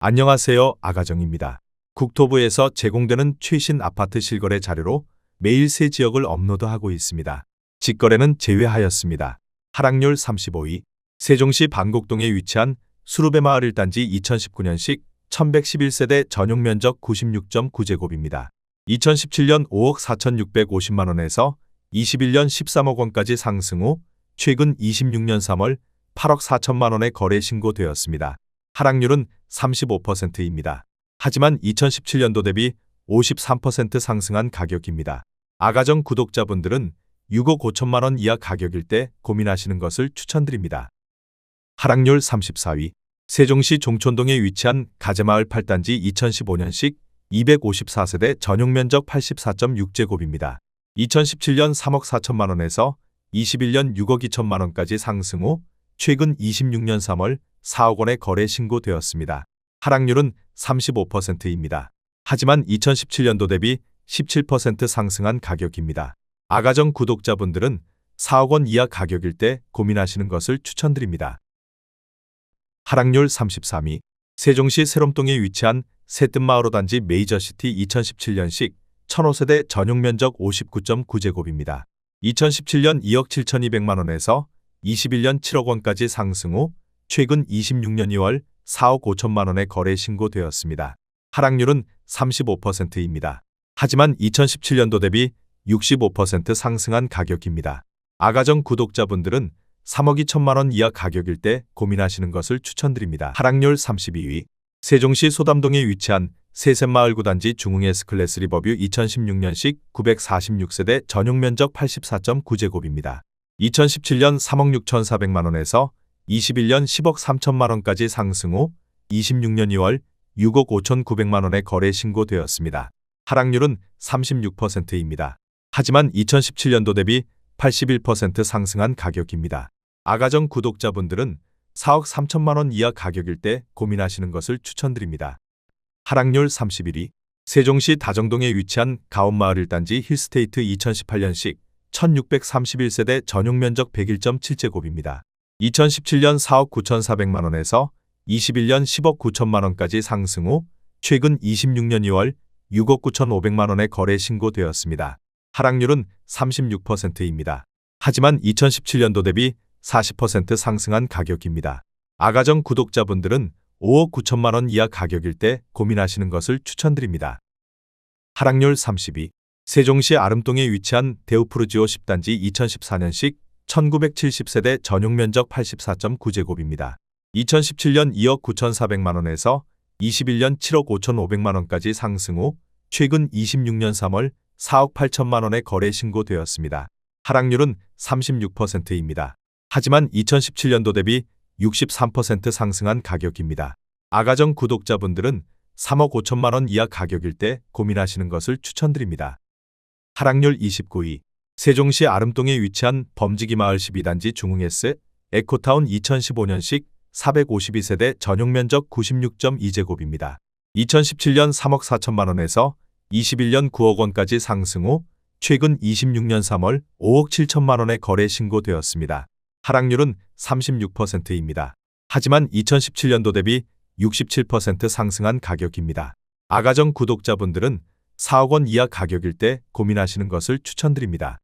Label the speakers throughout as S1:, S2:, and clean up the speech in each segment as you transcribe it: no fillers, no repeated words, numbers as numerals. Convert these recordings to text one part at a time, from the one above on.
S1: 안녕하세요. 아가정입니다. 국토부에서 제공되는 최신 아파트 실거래 자료로 매일 새 지역을 업로드하고 있습니다. 직거래는 제외하였습니다. 하락률 35위. 세종시 반곡동에 위치한 수루배 마을 1단지 2019년식 1111세대 전용 면적 96.9제곱입니다. 2017년 5억 4,650만원에서 21년 13억 원까지 상승 후 최근 26년 3월 8억 4천만원에 거래 신고되었습니다. 하락률은 35%입니다. 하지만 2017년도 대비 53% 상승한 가격입니다. 아가정 구독자분들은 6억 5천만 원 이하 가격일 때 고민하시는 것을 추천드립니다. 하락률 34위. 세종시 종촌동에 위치한 가재마을 8단지 2015년식 254세대 전용 면적 84.6제곱입니다. 2017년 3억 4천만 원에서 21년 6억 2천만 원까지 상승 후 최근 26년 3월 4억 원에 거래 신고되었습니다. 하락률은 35%입니다. 하지만 2017년도 대비 17% 상승한 가격입니다. 아가정 구독자분들은 4억 원 이하 가격일 때 고민하시는 것을 추천드립니다. 하락률 33위. 세종시 세롬동에 위치한 새뜸마을 5단지 메이저시티 2017년식 1005세대 전용 면적 59.9제곱입니다. 2017년 2억 7,200만 원에서 21년 7억 원까지 상승 후 최근 26년 2월 4억 5천만 원에 거래 신고되었습니다. 하락률은 35%입니다. 하지만 2017년도 대비 65% 상승한 가격입니다. 아가정 구독자분들은 3억 2천만 원 이하 가격일 때 고민하시는 것을 추천드립니다. 하락률 32위. 세종시 소담동에 위치한 세샘마을 9단지 중흥 S클래스 리버뷰 2016년식 946세대 전용 면적 84.9제곱입니다. 2017년 3억 6,400만 원에서 21년 10억 3천만 원까지 상승 후 26년 2월 6억 5,900만 원에 거래 신고되었습니다. 하락률은 36%입니다. 하지만 2017년도 대비 81% 상승한 가격입니다. 아가정 구독자분들은 4억 3천만 원 이하 가격일 때 고민하시는 것을 추천드립니다. 하락률 31위. 세종시 다정동에 위치한 가온마을 1단지 힐스테이트 2018년식 1631세대 전용 면적 101.7제곱입니다. 2017년 4억 9,400만 원에서 21년 10억 9천만 원까지 상승 후 최근 26년 2월 6억 9,500만 원에 거래 신고되었습니다. 하락률은 36%입니다. 하지만 2017년도 대비 40% 상승한 가격입니다. 아가정 구독자분들은 5억 9천만 원 이하 가격일 때 고민하시는 것을 추천드립니다. 하락률 30위. 세종시 아름동에 위치한 데우프루지오 10단지 2014년식 1970세대 전용 면적 84.9제곱입니다. 2017년 2억 9,400만 원에서 21년 7억 5,500만 원까지 상승 후 최근 26년 3월 4억 8천만 원에 거래 신고되었습니다. 하락률은 36%입니다. 하지만 2017년도 대비 63% 상승한 가격입니다. 아가정 구독자분들은 3억 5천만 원 이하 가격일 때 고민하시는 것을 추천드립니다. 하락률 29위. 세종시 아름동에 위치한 범지기마을 12단지 중흥S 에코타운 2015년식 452세대 전용 면적 96.2제곱입니다. 2017년 3억 4천만 원에서 21년 9억 원까지 상승 후 최근 26년 3월 5억 7천만 원에 거래 신고되었습니다. 하락률은 36%입니다. 하지만 2017년도 대비 67% 상승한 가격입니다. 아가정 구독자분들은 4억 원 이하 가격일 때 고민하시는 것을 추천드립니다.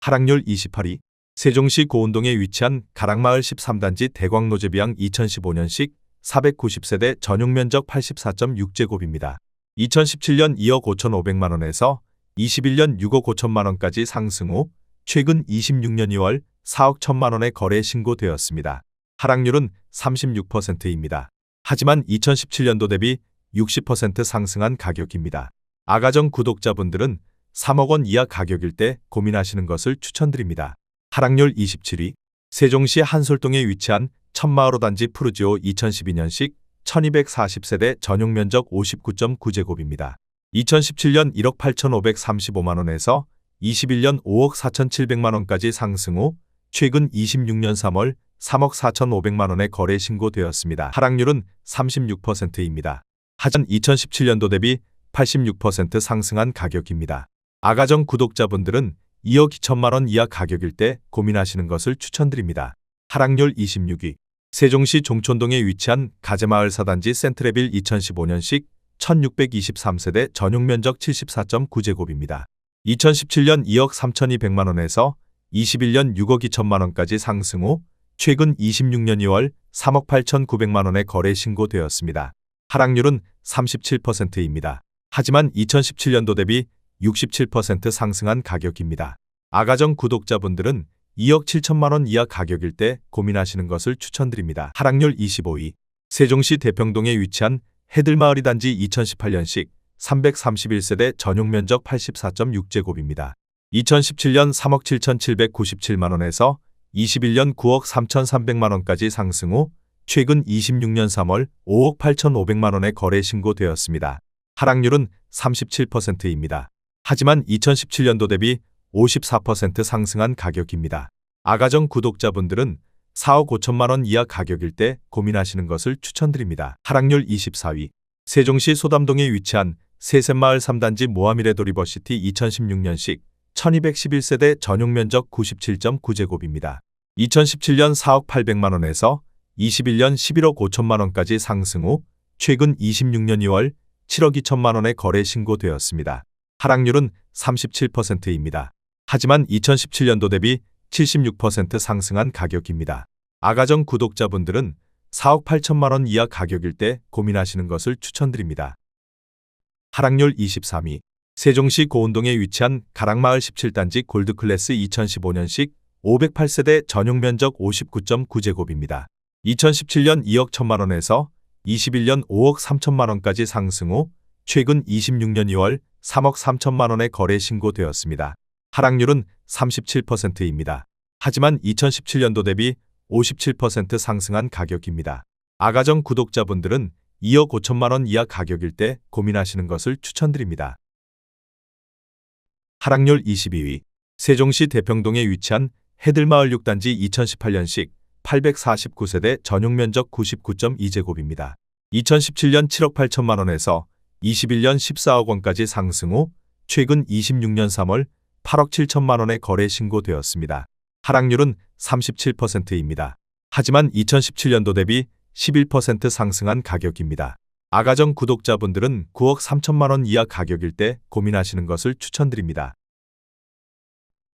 S1: 하락률 28위. 세종시 고운동에 위치한 가락마을 13단지 대광노제비양 2015년식 490세대 전용 면적 84.6제곱입니다. 2017년 2억 5,500만 원에서 21년 6억 5천만 원까지 상승 후 최근 26년 2월 4억 1천만 원에 거래 신고되었습니다. 하락률은 36%입니다. 하지만 2017년도 대비 60% 상승한 가격입니다. 아가정 구독자분들은 3억 원 이하 가격일 때 고민하시는 것을 추천드립니다. 하락률 27위. 세종시 한솔동에 위치한 천마을 5단지 푸르지오 2012년식 1240세대 전용 면적 59.9제곱입니다. 2017년 1억 8,535만 원에서 21년 5억 4,700만 원까지 상승 후 최근 26년 3월 3억 4,500만 원에 거래 신고되었습니다. 하락률은 36%입니다. 하지만 2017년도 대비 86% 상승한 가격입니다. 아가정 구독자분들은 2억 2천만 원 이하 가격일 때 고민하시는 것을 추천드립니다. 하락률 26위. 세종시 종촌동에 위치한 가재마을 사단지 센트레빌 2015년식 1623세대 전용면적 74.9제곱입니다. 2017년 2억 3,200만원에서 21년 6억 2천만원까지 상승 후 최근 26년 2월 3억 8,900만원에 거래 신고되었습니다. 하락률은 37%입니다. 하지만 2017년도 대비 67% 상승한 가격입니다. 아가정 구독자분들은 2억 7천만원 이하 가격일 때 고민하시는 것을 추천드립니다. 하락률 25위. 세종시 대평동에 위치한 해들마을이 단지 2018년식 331세대 전용면적 84.6제곱입니다. 2017년 3억 7,797만원에서 21년 9억 3,300만원까지 상승 후 최근 26년 3월 5억 8,500만원에 거래 신고되었습니다. 하락률은 37%입니다. 하지만 2017년도 대비 54% 상승한 가격입니다. 아가정 구독자분들은 4억 5천만원 이하 가격일 때 고민하시는 것을 추천드립니다. 하락률 24위. 세종시 소담동에 위치한 세셋마을 3단지 모하미레도 리버시티 2016년식 1211세대 전용면적 97.9제곱입니다. 2017년 4억 800만원에서 21년 11억 5천만원까지 상승 후 최근 26년 2월 7억 2천만원에 거래 신고되었습니다. 하락률은 37%입니다. 하지만 2017년도 대비 76% 상승한 가격입니다. 아가정 구독자분들은 4억 8천만원 이하 가격일 때 고민하시는 것을 추천드립니다. 하락률 23위. 세종시 고운동에 위치한 가락마을 17단지 골드클래스 2015년식 508세대 전용면적 59.9제곱입니다. 2017년 2억 1천만원에서 21년 5억 3천만원까지 상승 후 최근 26년 2월 3억 3천만원에 거래 신고되었습니다. 하락률은 37%입니다. 하지만 2017년도 대비 57% 상승한 가격입니다. 아가정 구독자분들은 2억 5천만원 이하 가격일 때 고민하시는 것을 추천드립니다. 하락률 22위. 세종시 대평동에 위치한 해들마을 6단지 2018년식 849세대 전용면적 99.2제곱입니다. 2017년 7억 8천만원에서 21년 14억 원까지 상승 후 최근 26년 3월 8억 7천만원에 거래 신고되었습니다. 하락률은 37%입니다. 하지만 2017년도 대비 11% 상승한 가격입니다. 아가정 구독자분들은 9억 3천만원 이하 가격일 때 고민하시는 것을 추천드립니다.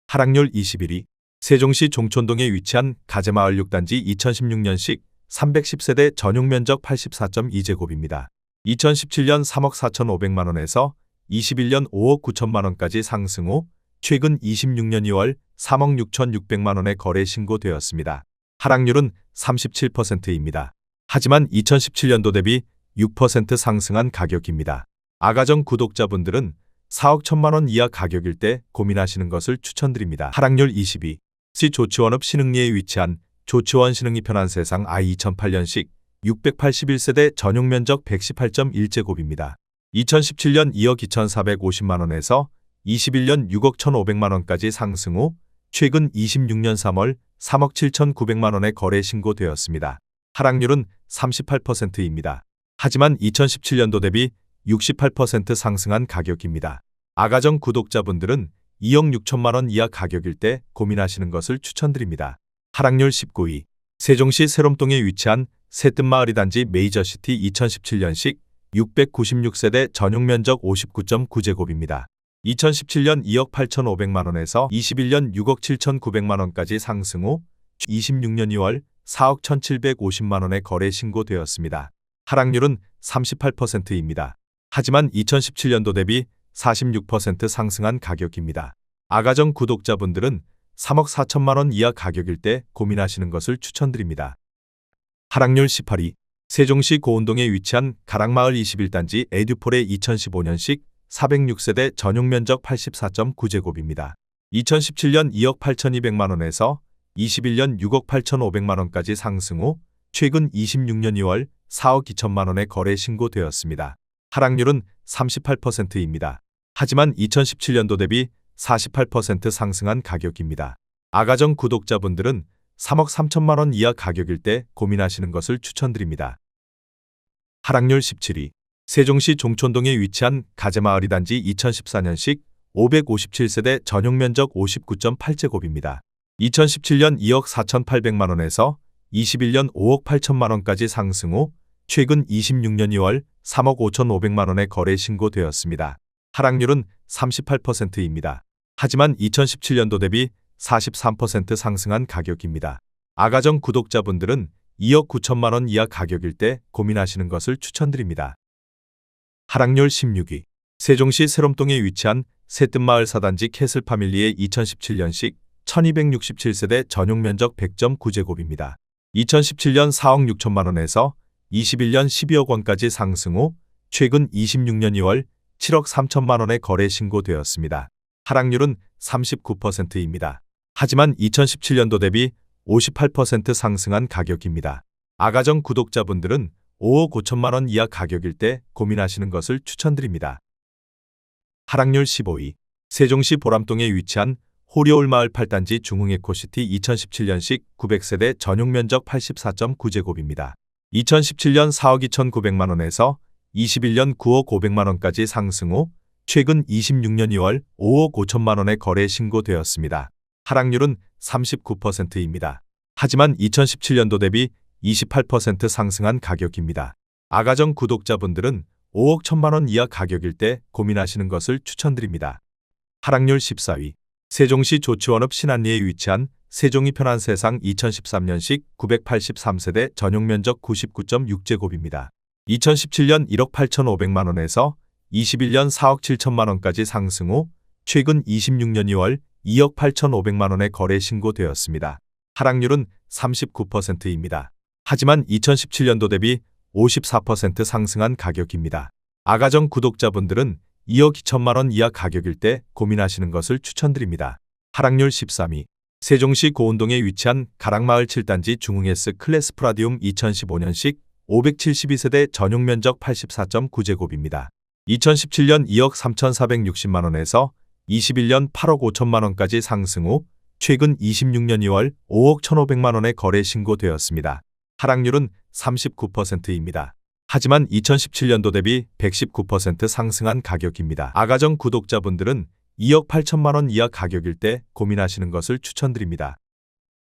S1: 하락률 21위. 세종시 종촌동에 위치한 가재마을 6단지 2016년식 310세대 전용면적 84.2제곱입니다. 2017년 3억 4,500만원에서 21년 5억 9천만원까지 상승 후 최근 26년 2월 3억 6,600만원에 거래 신고되었습니다. 하락률은 37%입니다. 하지만 2017년도 대비 6% 상승한 가격입니다. 아가정 구독자분들은 4억 1천만원 이하 가격일 때 고민하시는 것을 추천드립니다. 하락률 22. 시 조치원읍 신흥리에 위치한 조치원 신흥리 편안세상 I 2008년식 681세대 전용면적 118.1제곱입니다. 2017년 2억 2,450만원에서 21년 6억 1,500만원까지 상승 후 최근 26년 3월 3억 7,900만원에 거래 신고되었습니다. 하락률은 38%입니다. 하지만 2017년도 대비 68% 상승한 가격입니다. 아가정 구독자분들은 2억 6천만원 이하 가격일 때 고민하시는 것을 추천드립니다. 하락률 19위. 세종시 세롬동에 위치한 새뜸마을이 단지 메이저시티 2017년식 696세대 전용면적 59.9제곱입니다. 2017년 2억 8,500만원에서 21년 6억 7,900만원까지 상승 후 26년 2월 4억 1,750만원에 거래 신고되었습니다. 하락률은 38%입니다. 하지만 2017년도 대비 46% 상승한 가격입니다. 아가정 구독자분들은 3억 4천만원 이하 가격일 때 고민하시는 것을 추천드립니다. 하락률 18위. 세종시 고운동에 위치한 가락마을 21단지 에듀폴의 2015년식 406세대 전용면적 84.9제곱입니다. 2017년 2억 8,200만원에서 21년 6억 8,500만원까지 상승 후 최근 26년 2월 4억 2천만원에 거래 신고되었습니다. 하락률은 38%입니다. 하지만 2017년도 대비 48% 상승한 가격입니다. 아가정 구독자분들은 3억 3천만원 이하 가격일 때 고민하시는 것을 추천드립니다. 하락률 17위. 세종시 종촌동에 위치한 가재마을이 단지 2014년식 557세대 전용면적 59.8제곱입니다. 2017년 2억 4,800만원에서 21년 5억 8천만 원까지 상승 후 최근 26년 2월 3억 5,500만 원에 거래 신고되었습니다. 하락률은 38%입니다. 하지만 2017년도 대비 43% 상승한 가격입니다. 아가정 구독자분들은 2억 9천만 원 이하 가격일 때 고민하시는 것을 추천드립니다. 하락률 16위. 세종시 새롬동에 위치한 새뜸마을 사단지 캐슬파밀리의 2017년식 1267세대 전용 면적 100.9제곱입니다. 2017년 4억 6천만 원에서 21년 12억 원까지 상승 후 최근 26년 2월 7억 3천만 원에 거래 신고되었습니다. 하락률은 39%입니다. 하지만 2017년도 대비 58% 상승한 가격입니다. 아가정 구독자분들은 5억 5천만 원 이하 가격일 때 고민하시는 것을 추천드립니다. 하락률 15위. 세종시 보람동에 위치한 호리올마을 8단지 중흥에코시티 2017년식 900세대 전용 면적 84.9제곱입니다. 2017년 4억 2,900만 원에서 21년 9억 500만 원까지 상승 후 최근 26년 2월 5억 5천만 원에 거래 신고되었습니다. 하락률은 39%입니다. 하지만 2017년도 대비 28% 상승한 가격입니다. 아가정 구독자분들은 5억 1천만 원 이하 가격일 때 고민하시는 것을 추천드립니다. 하락률 14위. 세종시 조치원읍 신안리에 위치한 세종이 편한 세상 2013년식 983세대 전용 면적 99.6제곱입니다. 2017년 1억 8,500만 원에서 21년 4억 7천만 원까지 상승 후 최근 26년 2월 2억 8,500만 원에 거래 신고되었습니다. 하락률은 39%입니다. 하지만 2017년도 대비 54% 상승한 가격입니다. 아가정 구독자분들은 2억 2천만 원 이하 가격일 때 고민하시는 것을 추천드립니다. 하락률 13위. 세종시 고운동에 위치한 가락마을 7단지 중흥S 클래스 프라디움 2015년식 572세대 전용 면적 84.9제곱입니다. 2017년 2억 3,460만 원에서 21년 8억 5천만 원까지 상승 후 최근 26년 2월 5억 1,500만 원에 거래 신고되었습니다. 하락률은 39%입니다. 하지만 2017년도 대비 119% 상승한 가격입니다. 아가정 구독자분들은 2억 8천만 원 이하 가격일 때 고민하시는 것을 추천드립니다.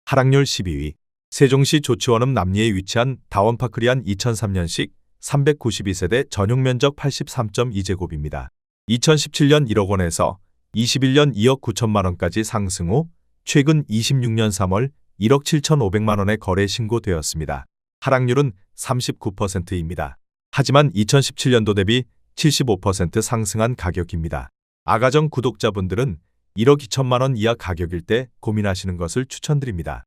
S1: 하락률 12위. 세종시 조치원읍 남리에 위치한 다원파크리안 2003년식 392세대 전용 면적 83.2제곱입니다. 2017년 1억 원에서 21년 2억 9천만 원까지 상승 후 최근 26년 3월 1억 7,500만 원에 거래 신고되었습니다. 하락률은 39%입니다. 하지만 2017년도 대비 75% 상승한 가격입니다. 아가정 구독자분들은 1억 2천만 원 이하 가격일 때 고민하시는 것을 추천드립니다.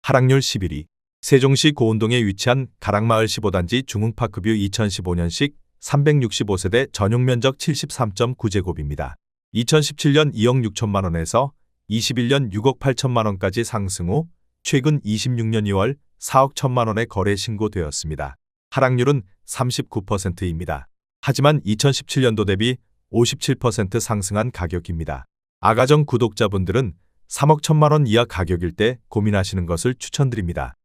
S1: 하락률 11위. 세종시 고운동에 위치한 가락마을 15단지 중흥파크뷰 2015년식 365세대 전용 면적 73.9제곱입니다. 2017년 2억 6천만 원에서 21년 6억 8천만 원까지 상승 후 최근 26년 2월 4억 1천만 원에 거래 신고되었습니다. 하락률은 39%입니다. 하지만 2017년도 대비 57% 상승한 가격입니다. 아가정 구독자분들은 3억 1천만 원 이하 가격일 때 고민하시는 것을 추천드립니다.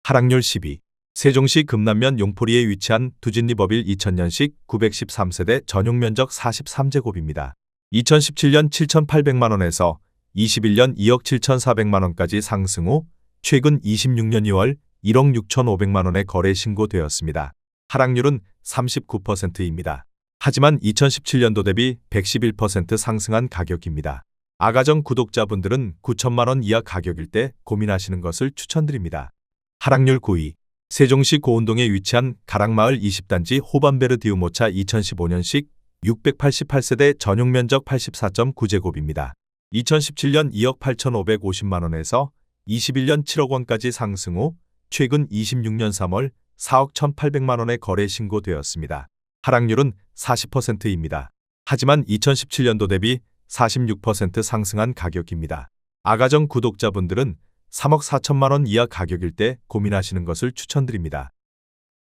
S1: 하락률 10위. 세종시 금남면 용포리에 위치한 두진리버빌 2000년식 913세대 전용 면적 43제곱입니다. 2017년 7,800만 원에서 21년 2억 7,400만 원까지 상승 후 최근 26년 2월 1억 6,500만 원에 거래 신고되었습니다. 하락률은 39%입니다. 하지만 2017년도 대비 111% 상승한 가격입니다. 아가정 구독자분들은 9천만 원 이하 가격일 때 고민하시는 것을 추천드립니다. 하락률 9위. 세종시 고운동에 위치한 가락마을 20단지 호반베르디우모차 2015년식 688세대 전용 면적 84.9제곱입니다. 2017년 2억 8,550만 원에서 21년 7억 원까지 상승 후 최근 26년 3월 4억 1,800만 원에 거래 신고되었습니다. 하락률은 40%입니다. 하지만 2017년도 대비 46% 상승한 가격입니다. 아가정 구독자분들은 3억 4천만 원 이하 가격일 때 고민하시는 것을 추천드립니다.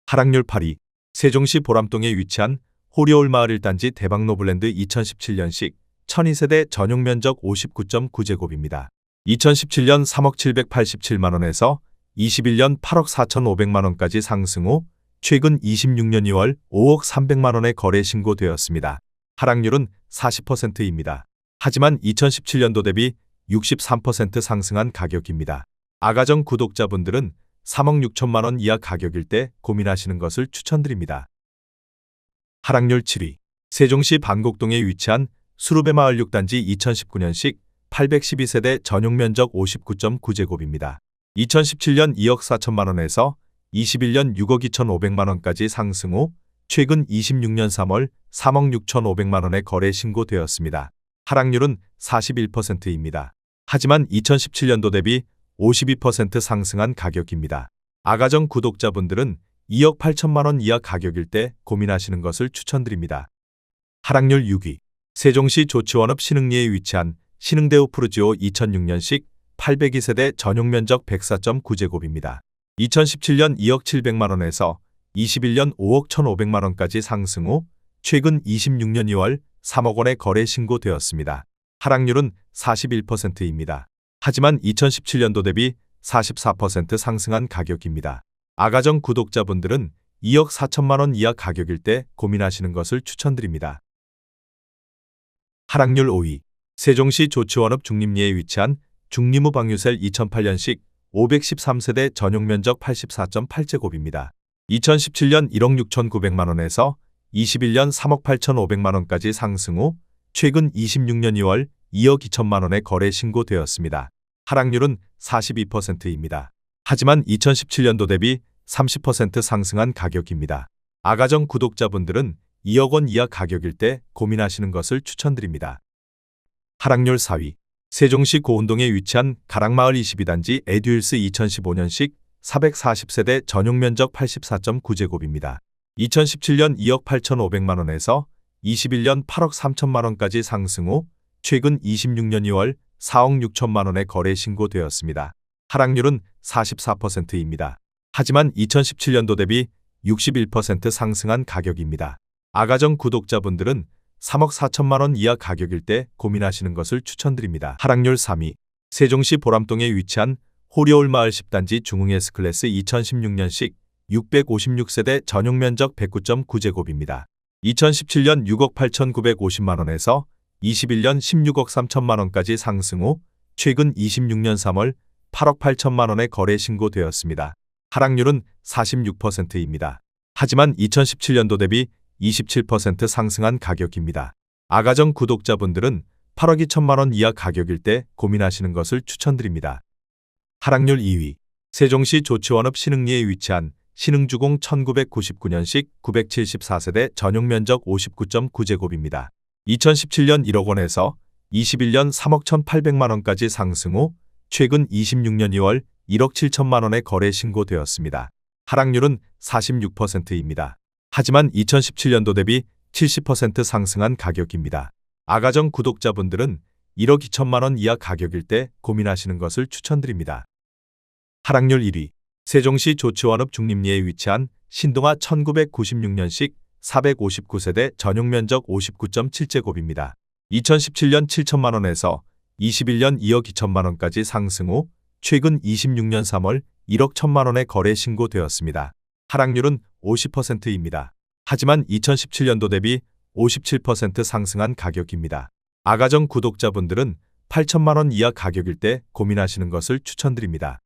S1: 하락률 8위. 세종시 보람동에 위치한 호리올마을 1단지 대박노블랜드 2017년식 1002세대 전용 면적 59.9제곱입니다. 2017년 3억 787만 원에서 21년 8억 4,500만 원까지 상승 후 최근 26년 2월 5억 300만 원에 거래 신고되었습니다. 하락률은 40%입니다. 하지만 2017년도 대비 63% 상승한 가격입니다. 아가정 구독자분들은 3억 6천만 원 이하 가격일 때 고민하시는 것을 추천드립니다. 하락률 7위. 세종시 반곡동에 위치한 수루베마을 6단지 2019년식 812세대 전용 면적 59.9제곱입니다. 2017년 2억 4천만 원에서 21년 6억 2,500만 원까지 상승 후 최근 26년 3월 3억 6,500만 원에 거래 신고되었습니다. 하락률은 41%입니다. 하지만 2017년도 대비 52% 상승한 가격입니다. 아가정 구독자분들은 2억 8천만 원 이하 가격일 때 고민하시는 것을 추천드립니다. 하락률 6위. 세종시 조치원읍 신흥리에 위치한 신흥대우 푸르지오 2006년식 802세대 전용 면적 104.9제곱입니다. 2017년 2억 700만 원에서 21년 5억 1,500만 원까지 상승 후 최근 26년 2월 3억 원에 거래 신고되었습니다. 하락률은 41%입니다. 하지만 2017년도 대비 44% 상승한 가격입니다. 아가정 구독자분들은 2억 4천만 원 이하 가격일 때 고민하시는 것을 추천드립니다. 하락률 5위. 세종시 조치원읍 중림리에 위치한 중림우 방유셀 2008년식 513세대 전용 면적 84.8제곱입니다. 2017년 1억 6,900만 원에서 21년 3억 8,500만 원까지 상승 후 최근 26년 2월 2억 2천만 원에 거래 신고되었습니다. 하락률은 42%입니다. 하지만 2017년도 대비 30% 상승한 가격입니다. 아가정 구독자분들은 2억 원 이하 가격일 때 고민하시는 것을 추천드립니다. 하락률 4위. 세종시 고운동에 위치한 가락마을 22단지 에듀힐스 2015년식 440세대 전용 면적 84.9제곱입니다. 2017년 2억 8,500만 원에서 21년 8억 3천만 원까지 상승 후 최근 26년 2월 4억 6천만 원에 거래 신고되었습니다. 하락률은 44%입니다. 하지만 2017년도 대비 61% 상승한 가격입니다. 아가정 구독자분들은 3억 4천만 원 이하 가격일 때 고민하시는 것을 추천드립니다. 하락률 3위. 세종시 보람동에 위치한 호리올마을 10단지 중흥 S클래스 2016년식 656세대 전용 면적 109.9제곱입니다. 2017년 6억 8,950만 원에서 21년 16억 3천만 원까지 상승 후 최근 26년 3월 8억 8천만 원에 거래 신고되었습니다. 하락률은 46%입니다. 하지만 2017년도 대비 27% 상승한 가격입니다. 아가정 구독자분들은 8억 2천만 원 이하 가격일 때 고민하시는 것을 추천드립니다. 하락률 2위. 세종시 조치원읍 신흥리에 위치한 신흥주공 1999년식 974세대 전용 면적 59.9제곱입니다. 2017년 1억 원에서 21년 3억 1,800만 원까지 상승 후 최근 26년 2월 1억 7천만 원에 거래 신고되었습니다. 하락률은 46%입니다. 하지만 2017년도 대비 70% 상승한 가격입니다. 아가정 구독자분들은 1억 2천만 원 이하 가격일 때 고민하시는 것을 추천드립니다. 하락률 1위. 세종시 조치원읍 중림리에 위치한 신동아 1996년식 459세대 전용 면적 59.7제곱입니다. 2017년 7천만 원에서 21년 2억 2천만 원까지 상승 후 최근 26년 3월 1억 1천만 원에 거래 신고되었습니다. 하락률은 50%입니다. 하지만 2017년도 대비 57% 상승한 가격입니다. 아가정 구독자분들은 8천만 원 이하 가격일 때 고민하시는 것을 추천드립니다.